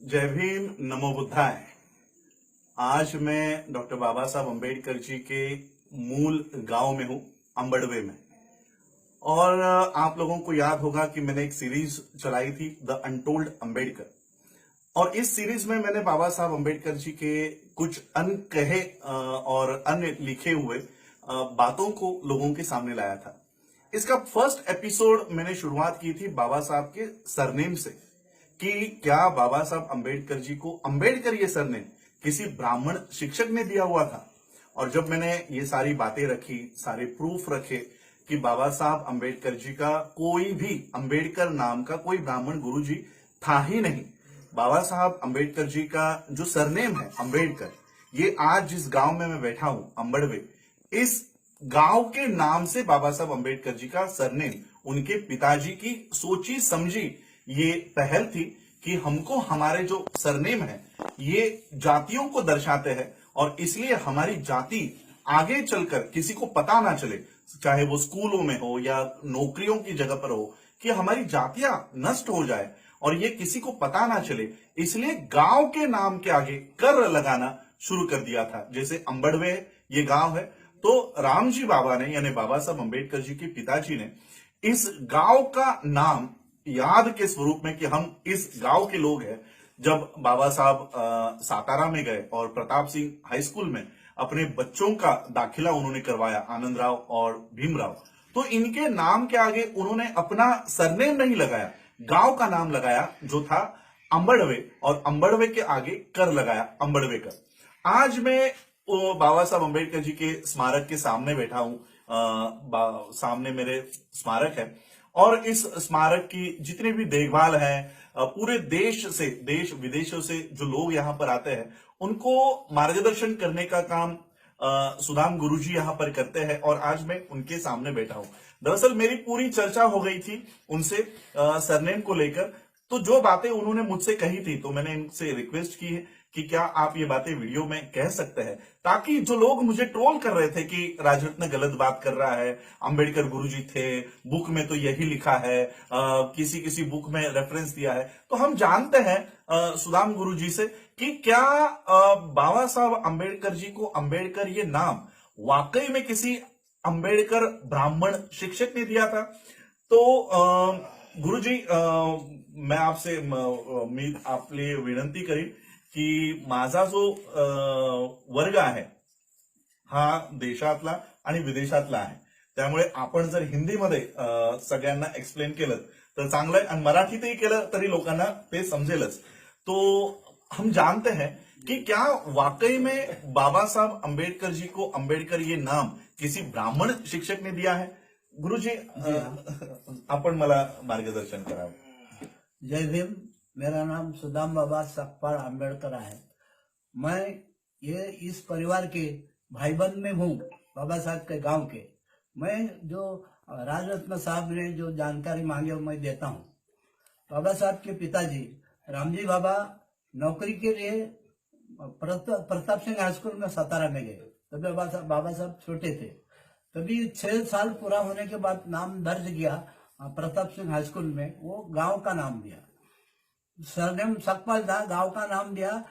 जय भीम, नमो बुद्धाय। आज मैं डॉक्टर बाबा साहब अम्बेडकर जी के मूल गांव में हूं, अंबड़वे में। और आप लोगों को याद होगा कि मैंने एक सीरीज चलाई थी, द अनटोल्ड अम्बेडकर। और इस सीरीज में मैंने बाबा साहब अम्बेडकर जी के कुछ अनकहे और अन्य लिखे हुए बातों को लोगों के सामने लाया था। इसका फर्स्ट एपिसोड मैंने शुरुआत की थी बाबा साहब के सरनेम से, कि क्या बाबा साहब अम्बेडकर जी को अम्बेडकर ये सरनेम किसी ब्राह्मण शिक्षक ने दिया हुआ था। और जब मैंने ये सारी बातें रखी, सारे प्रूफ रखे कि बाबा साहब अम्बेडकर जी का कोई भी अम्बेडकर नाम का कोई ब्राह्मण गुरु जी था ही नहीं। बाबा साहब अम्बेडकर जी का जो सरनेम है अम्बेडकर, ये आज जिस गांव में मैं बैठा हूं, अंबड़वे, इस गांव के नाम से बाबा साहब अम्बेडकर जी का सरनेम उनके पिताजी की सोची समझी ये पहल थी कि हमको हमारे जो सरनेम है ये जातियों को दर्शाते हैं, और इसलिए हमारी जाति आगे चलकर किसी को पता ना चले, चाहे वो स्कूलों में हो या नौकरियों की जगह पर हो, कि हमारी जातियां नष्ट हो जाए और ये किसी को पता ना चले। इसलिए गांव के नाम के आगे कर लगाना शुरू कर दिया था। जैसे अंबड़वे ये गांव है, तो रामजी बाबा ने, यानी बाबा साहब अम्बेडकर जी के पिताजी ने, इस गांव का नाम याद के स्वरूप में कि हम इस गांव के लोग हैं, जब बाबा साहब सातारा में गए और प्रताप सिंह हाई स्कूल में अपने बच्चों का दाखिला उन्होंने करवाया, आनंद राव और भीमराव, तो इनके नाम के आगे उन्होंने अपना सरनेम नहीं लगाया, गांव का नाम लगाया जो था अंबड़वे, और अंबड़वे के आगे कर लगाया, अंबड़वे कर। आज मैं बाबा साहब अम्बेडकर जी के स्मारक के सामने बैठा हूं। सामने मेरे स्मारक है, और इस स्मारक की जितनी भी देखभाल है, पूरे देश से, देश विदेशों से जो लोग यहां पर आते हैं, उनको मार्गदर्शन करने का काम सुदाम गुरुजी यहां पर करते हैं। और आज मैं उनके सामने बैठा हूं। दरअसल मेरी पूरी चर्चा हो गई थी उनसे सरनेम को लेकर। तो जो बातें उन्होंने मुझसे कही थी, तो मैंने इनसे रिक्वेस्ट की है कि क्या आप ये बातें वीडियो में कह सकते हैं, ताकि जो लोग मुझे ट्रोल कर रहे थे कि राजरत्न गलत बात कर रहा है, अंबेडकर गुरुजी थे, बुक में तो यही लिखा है, किसी किसी बुक में रेफरेंस दिया है, तो हम जानते हैं सुदाम गुरुजी से कि क्या बाबा साहब अंबेडकर जी को अम्बेडकर ये नाम वाकई में किसी अंबेडकर ब्राह्मण शिक्षक ने दिया था। तो गुरुजी, मैं आपसे मी आपले विनंती करीन की माझा जो वर्ग आहे हा देशातला आणि विदेशातला आहे, त्यामुळे आपण जर हिंदीमध्ये सगळ्यांना एक्सप्लेन केलं तर चांगलं आहे, आणि मराठीतही केलं तरी लोकांना ते समजेलच। तो हम जानते हैं कि क्या वाकई में बाबा साहब अम्बेडकर जी को अम्बेडकर ये नाम किसी ब्राह्मण शिक्षक ने दिया है। गुरुजी, आपण मला मार्गदर्शन करावं। जय भीम। मेरा नाम सुदाम बाबा सकपाल अम्बेडकर है। मैं ये इस परिवार के भाईबंद में हूँ, बाबा साहब के गांव के। मैं जो राजरत्न साहब ने जो जानकारी मांगी वो मैं देता हूँ। बाबा साहब के पिताजी रामजी बाबा नौकरी के लिए प्रताप सिंह हाई स्कूल में सातारा में गए। तभी बाबा साहब छोटे थे। तभी 6 साल पूरा होने के बाद नाम दर्ज किया प्रताप सिंह हाई स्कूल में, वो गांव का नाम दिया। सरनेम सकपाल था, गांव का नाम दिया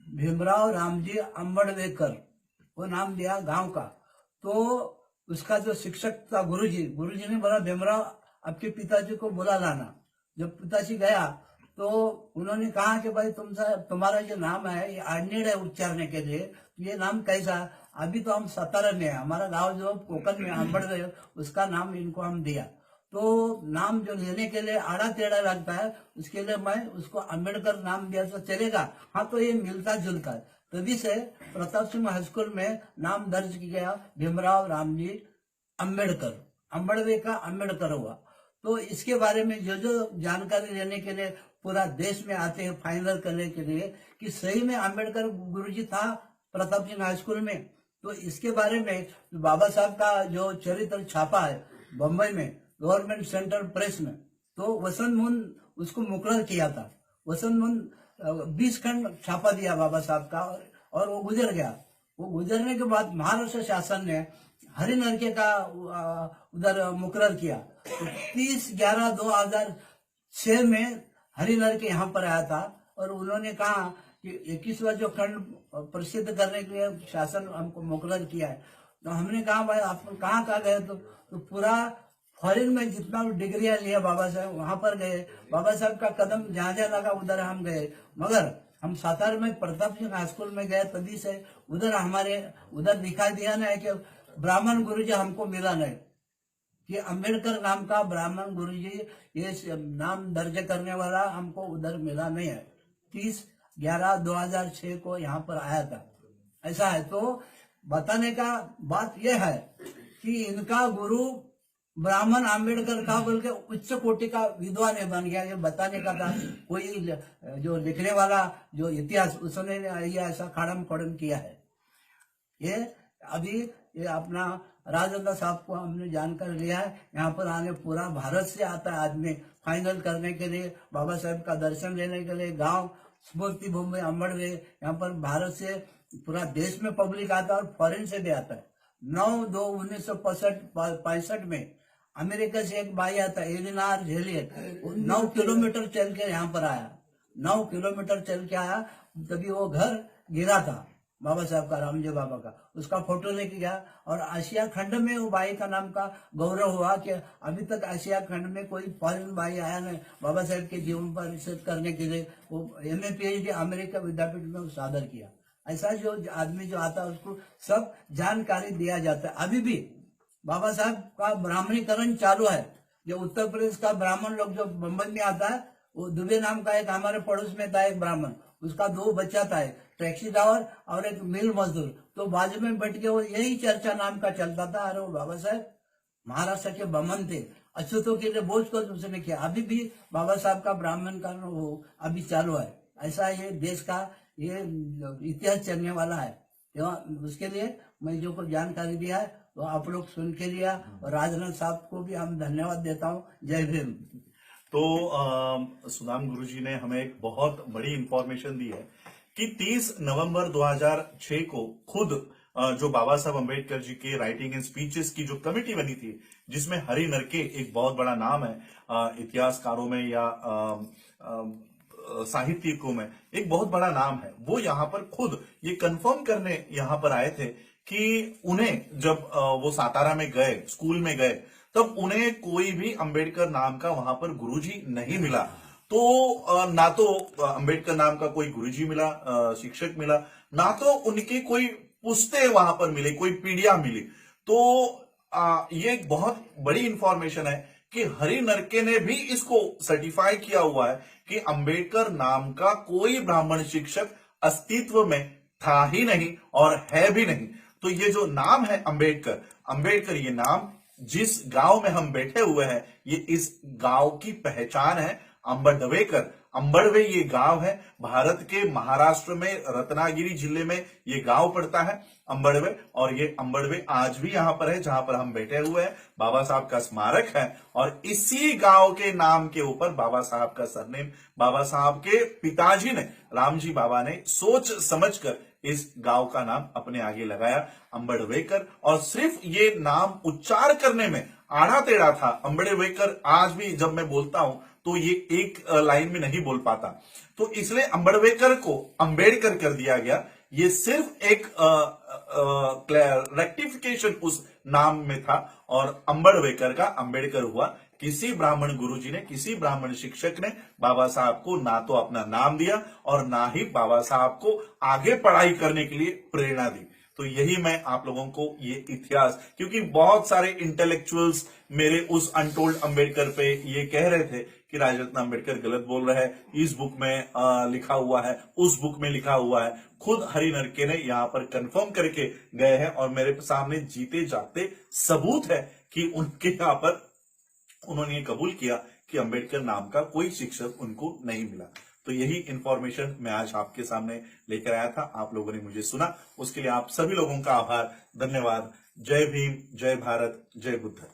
भीमराव रामजी अंबड़वेकर, वो नाम दिया गांव का। तो उसका जो शिक्षक था गुरुजी ने बोला भीमराव आपके पिताजी को बुला लाना। जब पिताजी गया तो उन्होंने कहा कि भाई तुम्हारा जो नाम है ये अनिड़ है उच्चारने के लिए, ये नाम कैसा, अभी तो हम सातारा में है, हमारा गांव जो कोकन में अंबड़वे, उसका नाम इनको हम दिया। तो नाम जो लेने के लिए आड़ा टेढ़ा लगता है, उसके लिए मैं उसको अम्बेडकर नाम दिया तो चलेगा। हाँ, तो ये मिलता जुलता है। तभी से प्रताप सिंह हाई स्कूल में नाम दर्ज किया गया भीमराव रामजी अम्बेडकर, अंबड़वे का अम्बेडकर हुआ। तो इसके बारे में जो जो जानकारी लेने के लिए पूरा देश में आते हैं, फाइनल करने के लिए कि सही में अम्बेडकर गुरुजी था प्रताप सिंह हाई स्कूल में। तो इसके बारे में बाबा साहब का जो चरित्र छापा है बम्बई में गवर्नमेंट सेंट्रल प्रेस में, तो वसंत मोहन उसको मुकर्रर किया था। वसंत मोहन 20 खंड छापा दिया बाबा साहब का, और वो गुजर गया। वो गुजरने के बाद महाराष्ट्र शासन ने हरिनरके का उधर मुकर्रर किया। तो 30/11/2006 में हरिनरके यहाँ पर आया था। और उन्होंने कहा कि 21वां जो खंड प्रसिद्ध करने के लिए शासन हमको मुकर्रर किया है। तो हमने कहा भाई आप कहाँ कहाँ गए? तो पूरा फॉरेन में जितना भी डिग्रियां लिया बाबा साहब वहां पर गए, बाबा साहब का कदम जहां जहां लगा उधर हम गए। मगर हम सातारा में प्रताप सिंह हाई स्कूल में गए, तभी से उधर हमारे उधर दिखाई दिया ना कि ब्राह्मण गुरुजी हमको मिला नहीं, कि अंबेडकर नाम का ब्राह्मण गुरुजी ये नाम दर्ज करने वाला हमको उधर मिला नहीं है। 30/11/2006 को यहाँ पर आया था। ऐसा है तो बताने का बात यह है कि इनका गुरु ब्राह्मण अंबेडकर का बोल के उच्च कोटि का विद्वान है बन गया। ये बताने का था कोई जो लिखने वाला जो इतिहास उसने ये ऐसा खाड़म खोड़म किया है। ये अभी ये अपना राजेंद्र साहब को हमने जानकर लिया है। यहाँ पर आने पूरा भारत से आता है आदमी फाइनल करने के लिए, बाबा साहब का दर्शन लेने के लिए। गांव स्मृति भूमि अम्बड़वे, यहाँ पर भारत से पूरा देश में पब्लिक आता है और फॉरेन से भी आता है। 9/2/1965 में अमेरिका से एक भाई आता है एलिनार झेलियट, 9 किलोमीटर चल के यहाँ पर आया, 9 किलोमीटर चल के आया। तभी वो घर गिरा था बाबा साहब का, रामजी बाबा का, उसका फोटो लेके गया। और आशिया खंड में वो भाई का नाम का गौरव हुआ कि अभी तक आशिया खंड में कोई फॉरेन भाई आया नहीं बाबा साहब के जीवन पर रिसर्च करने के लिए। वो MA PhD अमेरिका विद्यापीठ में सादर किया। ऐसा जो आदमी जो आता है उसको सब जानकारी दिया जाता है। अभी भी बाबा साहब का ब्राह्मणीकरण चालू है। जो उत्तर प्रदेश का ब्राह्मण लोग जो बम्बई में आता है, वो दुबे नाम का एक हमारे पड़ोस में था एक ब्राह्मण, उसका 2 बच्चा था, एक टैक्सी ड्राइवर और एक मिल मजदूर। तो बाजू में बैठ के वो यही चर्चा नाम का चलता था, अरे वो बाबा साहब महाराष्ट्र के बमन थे, अछूतों के लिए बोझ कर उसने किया। अभी भी बाबा साहब का ब्राह्मण का वो अभी चालू है। ऐसा ये देश का ये इतिहास चलने वाला है। उसके लिए मैं जो को जानकारी दिया है तो आप लोग सुन के लिया, और राजनाथ साहब को भी हम धन्यवाद देता हूँ। जय भीम। तो सुदाम गुरुजी ने हमें एक बहुत बड़ी इंफॉर्मेशन दी है कि 30 नवंबर 2006 को खुद जो बाबा साहब अम्बेडकर जी के राइटिंग एंड स्पीचेस की जो कमेटी बनी थी, जिसमें हरि नरके एक बहुत बड़ा नाम है इतिहासकारों में या साहित्यिकों में एक बहुत बड़ा नाम है, वो यहाँ पर खुद ये कंफर्म करने यहाँ पर आए थे कि उन्हें जब वो सातारा में गए, स्कूल में गए, तब उन्हें कोई भी अंबेडकर नाम का वहां पर गुरुजी नहीं मिला। तो ना तो अंबेडकर नाम का कोई गुरुजी मिला, शिक्षक मिला, ना तो उनकी कोई पुस्तें वहां पर मिली, कोई पीढ़ियां मिली। तो ये एक बहुत बड़ी इंफॉर्मेशन है कि हरि नरके ने भी इसको सर्टिफाई किया हुआ है कि अंबेडकर नाम का कोई ब्राह्मण शिक्षक अस्तित्व में था ही नहीं और है भी नहीं। तो ये जो नाम है अंबेडकर, अंबेडकर ये नाम जिस गांव में हम बैठे हुए हैं, ये इस गांव की पहचान है। अंबडवेकर, अंबड़वे ये गांव है, भारत के महाराष्ट्र में रत्नागिरी जिले में ये गांव पड़ता है अंबड़वे। और ये अंबड़वे आज भी यहां पर है जहां पर हम बैठे हुए हैं, बाबा साहब का स्मारक है। और इसी गांव के नाम के ऊपर बाबा साहब का सरनेम, बाबा साहब के पिताजी ने, रामजी बाबा ने सोच समझकर इस गांव का नाम अपने आगे लगाया, अंबड़वेकर। और सिर्फ ये नाम उच्चार करने में आड़ा टेढ़ा था। अंबड़वेकर आज भी जब मैं बोलता हूं तो ये एक लाइन में नहीं बोल पाता, तो इसलिए अंबड़वेकर को अंबेडकर कर दिया गया। ये सिर्फ एक रेक्टिफिकेशन उस नाम में था और अंबड़वेकर का अंबेडकर हुआ। किसी ब्राह्मण गुरुजी ने, किसी ब्राह्मण शिक्षक ने बाबा साहब को ना तो अपना नाम दिया और ना ही बाबा साहब को आगे पढ़ाई करने के लिए प्रेरणा दी। तो यही मैं आप लोगों को ये इतिहास, क्योंकि बहुत सारे इंटेलेक्चुअल्स मेरे उस अनटोल्ड अंबेडकर पे ये कह रहे थे कि राजरत्न अंबेडकर गलत बोल रहा है, इस बुक में लिखा हुआ है, उस बुक में लिखा हुआ है। खुद हरि नरके ने यहाँ पर कंफर्म करके गए हैं और मेरे सामने जीते जागते सबूत है कि उनके यहाँ पर उन्होंने ये कबूल किया कि अंबेडकर नाम का कोई शिक्षक उनको नहीं मिला। तो यही इंफॉर्मेशन मैं आज आपके सामने लेकर आया था। आप लोगों ने मुझे सुना, उसके लिए आप सभी लोगों का आभार, धन्यवाद। जय भीम, जय भारत, जय बुद्ध।